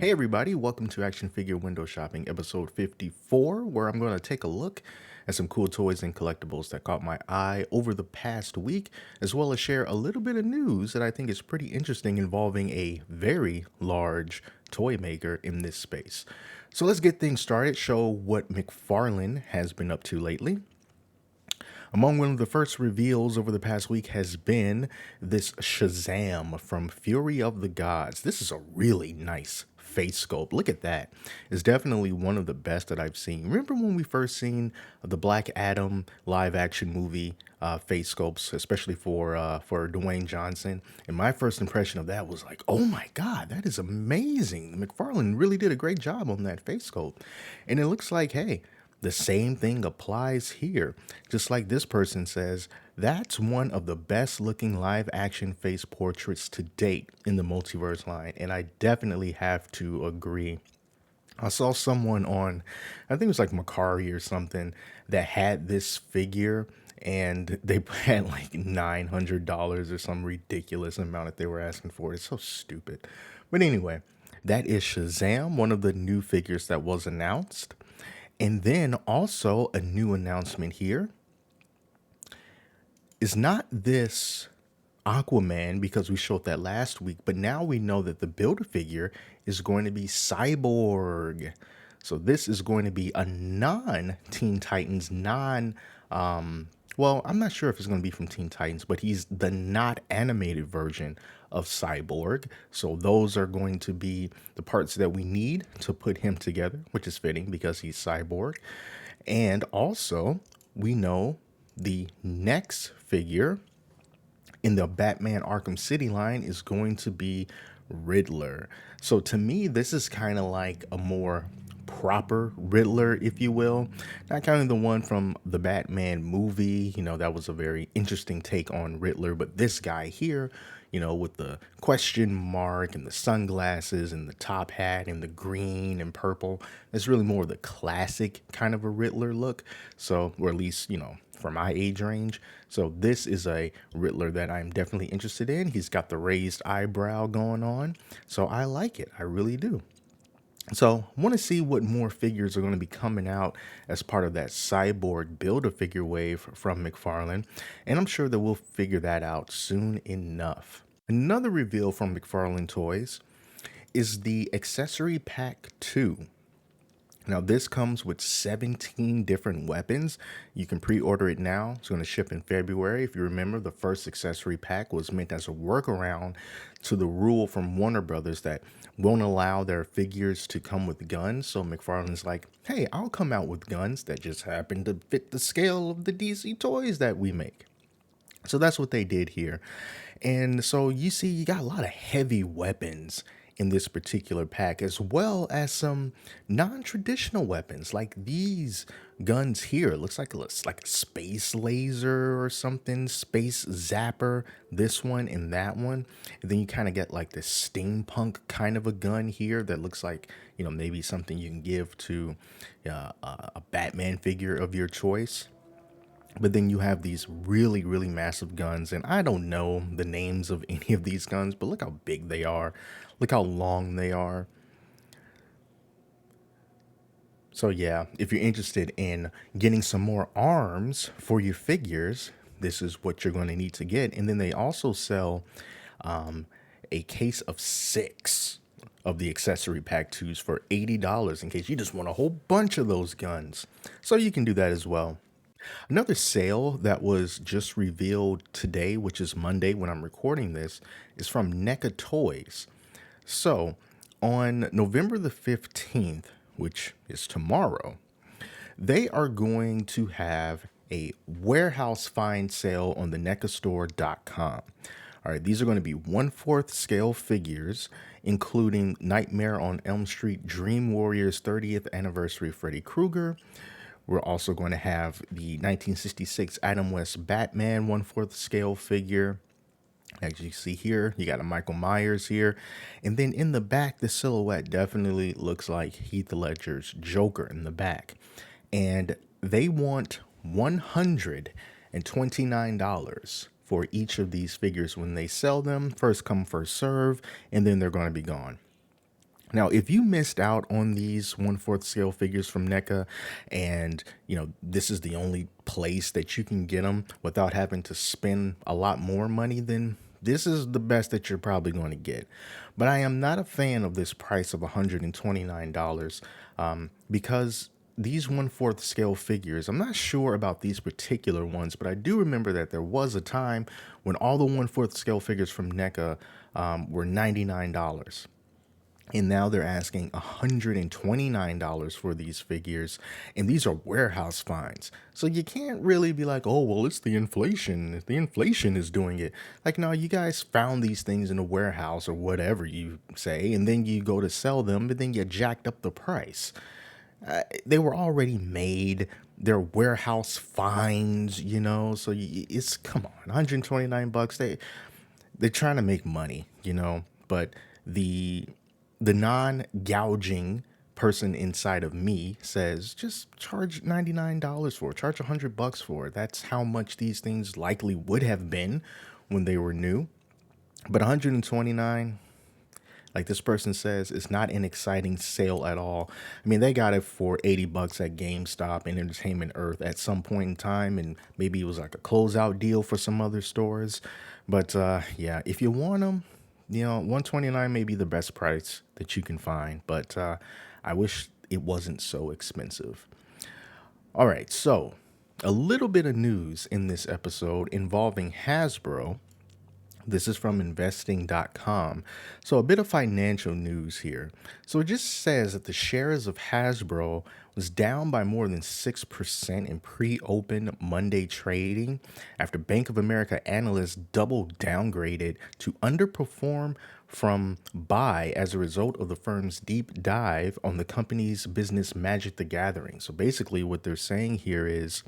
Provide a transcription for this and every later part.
Hey everybody, welcome to Action Figure Window Shopping episode 54, where I'm going to take a look at some cool toys and collectibles that caught my eye over the past week, as well as share a little bit of news that I think is pretty interesting involving a very large toy maker in this space. So let's get things started, show what McFarlane has been up to lately. Among one of the first reveals over the past week has been this Shazam from Fury of the Gods. This is a really nice face sculpt. Look at that. It's definitely one of the best that I've seen. Remember when we first seen the Black Adam live action movie face sculpts, especially for Dwayne Johnson? And my first impression of that was like, oh my God, that is amazing. McFarlane really did a great job on that face sculpt. And it looks like, hey, the same thing applies here. Just like this person says, that's one of the best looking live action face portraits to date in the multiverse line. And I definitely have to agree. I saw someone on, I think it was like Macari or something, that had this figure and they had like $900 or some ridiculous amount that they were asking for. It's so stupid. But anyway, that is Shazam, one of the new figures that was announced. And then also a new announcement here is not this Aquaman, because we showed that last week, but now we know that the Build-A-Figure is going to be Cyborg. So this is going to be a non-Teen Titans, well, I'm not sure if it's going to be from Teen Titans, but he's the not animated version of Cyborg. So those are going to be the parts that we need to put him together, which is fitting because he's Cyborg. And also, we know the next figure in the Batman Arkham City line is going to be Riddler. So to me, this is kind of like a more proper Riddler, if you will. Not kind of the one from the Batman movie. That was a very interesting take on Riddler. But this guy here, with the question mark and the sunglasses and the top hat and the green and purple, it's really more the classic kind of a Riddler look. So, or at least, for my age range. So this is a Riddler that I'm definitely interested in. He's got the raised eyebrow going on. So I like it. I really do. So I want to see what more figures are going to be coming out as part of that Cyborg Build-A-Figure wave from McFarlane. And I'm sure that we'll figure that out soon enough. Another reveal from McFarlane Toys is the Accessory Pack 2. Now, this comes with 17 different weapons. You can pre-order it now. It's going to ship in February. If you remember, the first accessory pack was meant as a workaround to the rule from Warner Brothers that won't allow their figures to come with guns. So McFarlane's like, hey, I'll come out with guns that just happen to fit the scale of the DC toys that we make. So that's what they did here. And so you see, you got a lot of heavy weapons in this particular pack, as well as some non-traditional weapons like these guns here. It looks like a space laser or something, space zapper, this one and that one. And then you kind of get like this steampunk kind of a gun here that looks like, maybe something you can give to a Batman figure of your choice. But then you have these really, really massive guns, and I don't know the names of any of these guns, but look how big they are. Look how long they are. So yeah, if you're interested in getting some more arms for your figures, this is what you're going to need to get. And then they also sell a case of 6 of the accessory pack 2s for $80 in case you just want a whole bunch of those guns. So you can do that as well. Another sale that was just revealed today, which is Monday when I'm recording this, is from NECA Toys. So on November the 15th, which is tomorrow, they are going to have a warehouse find sale on the NECAstore.com. All right, these are going to be 1/4 scale figures, including Nightmare on Elm Street Dream Warriors 30th anniversary Freddy Krueger. We're also going to have the 1966 Adam West Batman 1/4 scale figure. As you see here, you got a Michael Myers here. And then in the back, the silhouette definitely looks like Heath Ledger's Joker in the back. And they want $129 for each of these figures when they sell them. First come, first serve, and then they're going to be gone. Now, if you missed out on these 1/4 scale figures from NECA, and this is the only place that you can get them without having to spend a lot more money, then this is the best that you're probably going to get. But I am not a fan of this price of $129, because these 1/4 scale figures, I'm not sure about these particular ones, but I do remember that there was a time when all the 1/4 scale figures from NECA were $99. And now they're asking $129 for these figures. And these are warehouse finds. So you can't really be like, oh, well, it's the inflation. The inflation is doing it. Like, no, you guys found these things in a warehouse or whatever you say. And then you go to sell them, but then you jacked up the price. They were already made. They're warehouse finds, so it's, come on, 129 bucks. They're trying to make money, but the the non-gouging person inside of me says just charge $99 for it, charge $100 for it. That's how much these things likely would have been when they were new. But 129, like this person says, it's not an exciting sale at all. I mean, they got it for $80 at GameStop and Entertainment Earth at some point in time, and maybe it was like a closeout deal for some other stores. But yeah, if you want them, 129 may be the best price that you can find, but I wish it wasn't so expensive. All right, so a little bit of news in this episode involving Hasbro. This is from investing.com. So a bit of financial news here. So it just says that the shares of Hasbro was down by more than 6% in pre-open Monday trading after Bank of America analysts double downgraded to underperform from buy as a result of the firm's deep dive on the company's business Magic the Gathering. So basically what they're saying here is,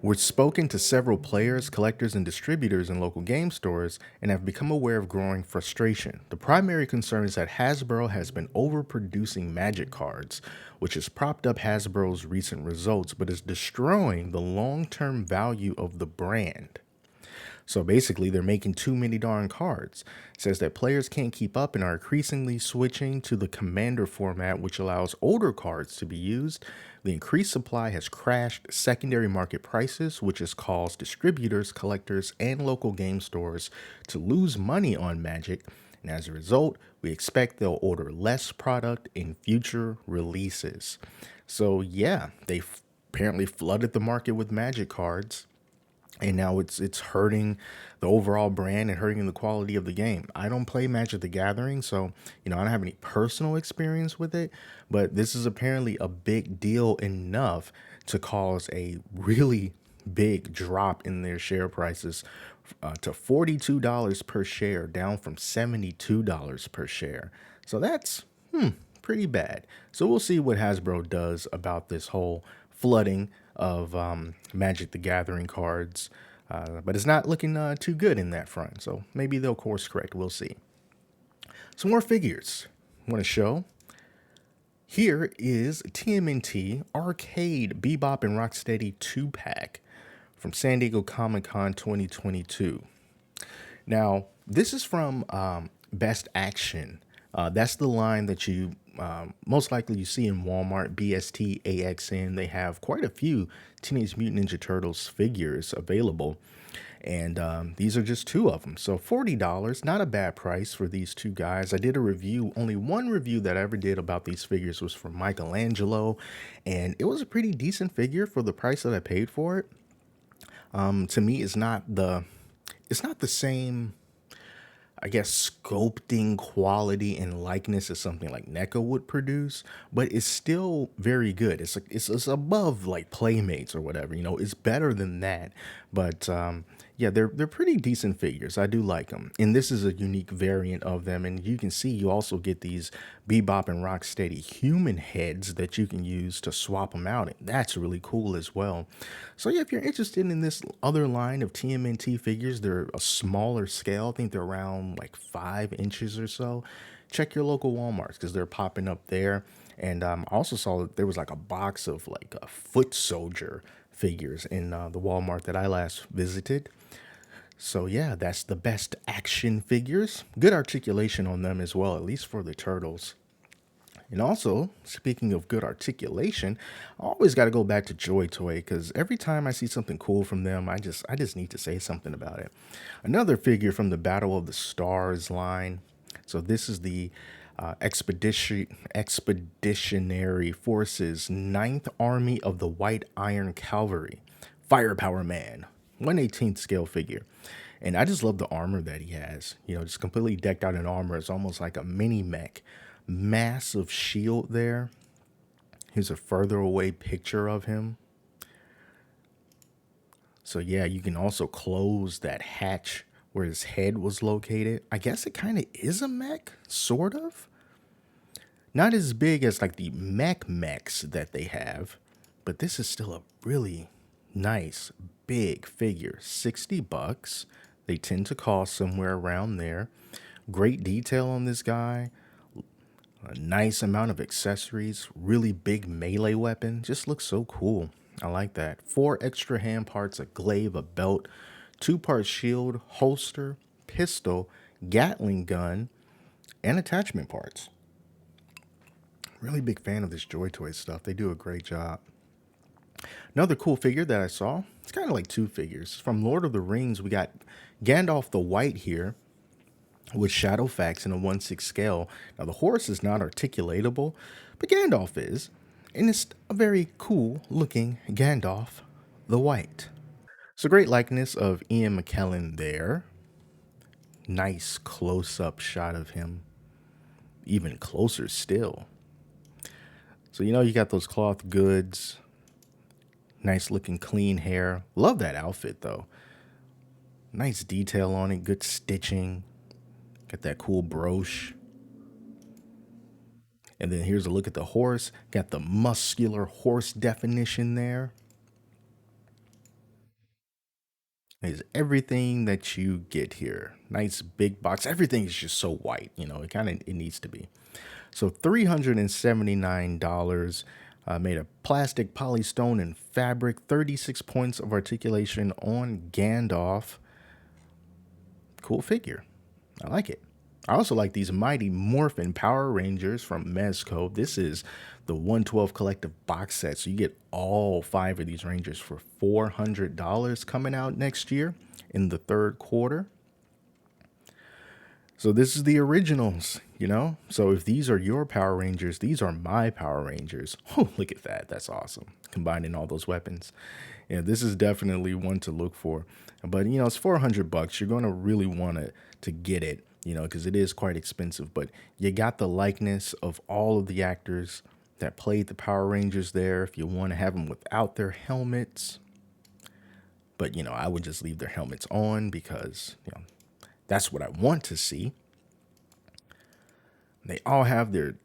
we've spoken to several players, collectors, and distributors in local game stores and have become aware of growing frustration. The primary concern is that Hasbro has been overproducing Magic cards, which has propped up Hasbro's recent results but is destroying the long-term value of the brand. So basically, they're making too many darn cards. It says that players can't keep up and are increasingly switching to the Commander format, which allows older cards to be used. The increased supply has crashed secondary market prices, which has caused distributors, collectors, and local game stores to lose money on Magic. And as a result, we expect they'll order less product in future releases. So yeah, they apparently flooded the market with Magic cards, and now it's hurting the overall brand and hurting the quality of the game. I don't play Magic the Gathering, so I don't have any personal experience with it, but this is apparently a big deal enough to cause a really big drop in their share prices to $42 per share, down from $72 per share. So that's pretty bad. So we'll see what Hasbro does about this whole flooding of Magic the Gathering cards. But it's not looking too good in that front. So maybe they'll course correct. We'll see. Some more figures I want to show. Here is TMNT Arcade Bebop and Rocksteady 2-pack from San Diego Comic-Con 2022. Now, this is from Best Action. That's the line that you most likely you see in Walmart, BST, AXN. They have quite a few Teenage Mutant Ninja Turtles figures available. And these are just two of them. So $40, not a bad price for these two guys. I did a review. Only one review that I ever did about these figures was from Michelangelo. And it was a pretty decent figure for the price that I paid for it. To me, it's not the same, I guess, sculpting quality and likeness as something like NECA would produce, but it's still very good. It's above like Playmates or whatever, it's better than that. But yeah, they're pretty decent figures. I do like them, and this is a unique variant of them. And you can see you also get these Bebop and Rocksteady human heads that you can use to swap them out, and that's really cool as well. So yeah, if you're interested in this other line of TMNT figures, they're a smaller scale. I think they're around like 5 inches or so. Check your local Walmarts because they're popping up there. And I also saw that there was like a box of like a Foot Soldier figures in the Walmart that I last visited. So yeah, that's the best action figures. Good articulation on them as well, at least for the turtles. And also, speaking of good articulation, I always got to go back to Joy Toy because every time I see something cool from them, I just need to say something about it. Another figure from the Battle of the Stars line. So this is the Expeditionary Forces Ninth Army of the White Iron Cavalry. Firepower Man, 1/18th scale figure. And I just love the armor that he has. You know, just completely decked out in armor. It's almost like a mini mech. Massive shield there. Here's a further away picture of him. So yeah, you can also close that hatch where his head was located. I guess it kind of is a mech, sort of. Not as big as like the mechs that they have, but this is still a really nice big figure. 60 bucks. They tend to cost somewhere around there. Great detail on this guy. A nice amount of accessories, really big melee weapon. Just looks so cool. I like that. 4 extra hand parts, a glaive, a belt, 2-part shield, holster, pistol, Gatling gun, and attachment parts. Really big fan of this Joy Toy stuff. They do a great job. Another cool figure that I saw, it's kind of like two figures. From Lord of the Rings, we got Gandalf the White here with Shadowfax in a 1/6 scale. Now, the horse is not articulatable, but Gandalf is. And it's a very cool looking Gandalf the White. So, great likeness of Ian McKellen there. Nice close up shot of him. Even closer still. So, you know, you got those cloth goods. Nice looking clean hair. Love that outfit though. Nice detail on it. Good stitching. Got that cool brooch. And then here's a look at the horse. Got the muscular horse definition there. Is everything that you get here. Nice big box. Everything is just so white, you know, it needs to be. So $379 made of plastic, polystone, and fabric. 36 points of articulation on Gandalf. Cool figure. I like it. I also like these Mighty Morphin Power Rangers from Mezco. This is the 112 collective box set. So you get all 5 of these Rangers for $400 coming out next year in the third quarter. So this is the originals, you know? So if these are your Power Rangers, these are my Power Rangers. Oh, look at that. That's awesome. Combining all those weapons. Yeah, this is definitely one to look for. But, you know, it's $400. You're going to really want to get it, you know, because it is quite expensive. But you got the likeness of all of the actors that played the Power Rangers there. If you want to have them without their helmets. But, you know, I would just leave their helmets on because, you know, that's what I want to see. They all have their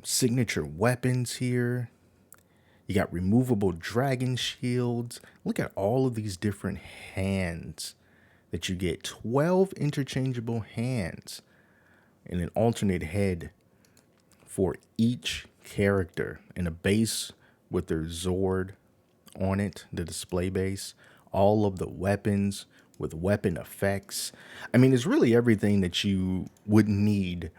signature weapons here. You got removable dragon shields. Look at all of these different hands that you get. 12 interchangeable hands and an alternate head for each character, and a base with their Zord on it, the display base. All of the weapons with weapon effects. I mean, it's really everything that you would need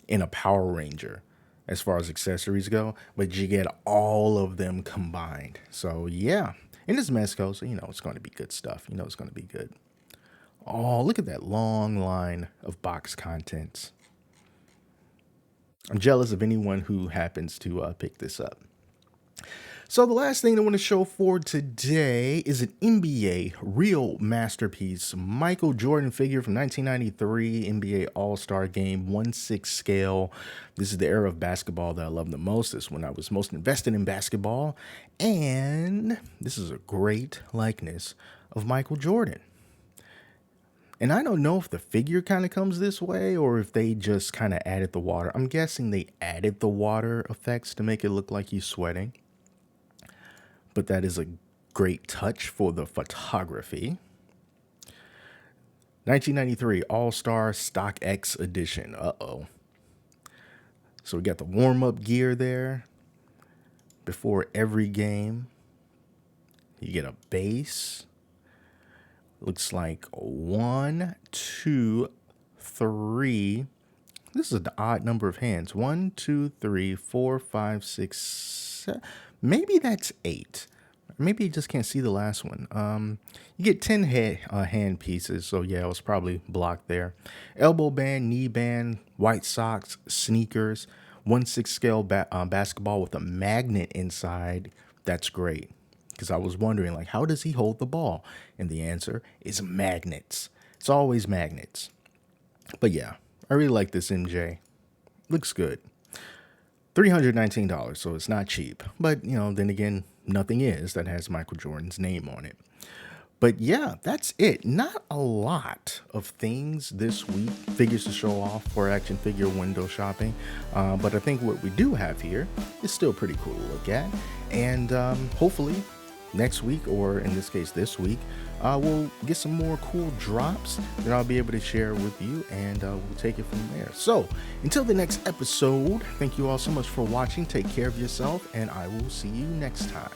in a Power Ranger as far as accessories go, but you get all of them combined. So yeah, and it's Mezco, so you know it's going to be good stuff. You know it's going to be good. Oh, look at that long line of box contents. I'm jealous of anyone who happens to pick this up. So the last thing I want to show for today is an NBA real masterpiece, Michael Jordan figure from 1993 NBA All-Star Game 1/6 scale. This is the era of basketball that I love the most. This is when I was most invested in basketball. And this is a great likeness of Michael Jordan. And I don't know if the figure kind of comes this way or if they just kind of added the water. I'm guessing they added the water effects to make it look like he's sweating. But that is a great touch for the photography. 1993 All-Star Stock X Edition. Uh-oh. So we got the warm-up gear there before every game. You get a base. Looks like 1, 2, 3. This is the odd number of hands. 1, 2, 3, 4, 5, 6, 7. Maybe that's 8. Maybe you just can't see the last one. You get 10 hand pieces, so yeah, it was probably blocked there. Elbow band, knee band, white socks, sneakers, 1/6 scale basketball with a magnet inside. That's great, because I was wondering, like, how does he hold the ball? And the answer is magnets. It's always magnets. But yeah, I really like this MJ. Looks good. $319, so it's not cheap. But, then again, nothing is that has Michael Jordan's name on it. But yeah, that's it. Not a lot of things this week, figures to show off for action figure window shopping. But I think what we do have here is still pretty cool to look at. And hopefully next week, or in this case this week, we'll get some more cool drops that I'll be able to share with you, and we'll take it from there. So until the next episode, thank you all so much for watching. Take care of yourself, and I will see you next time.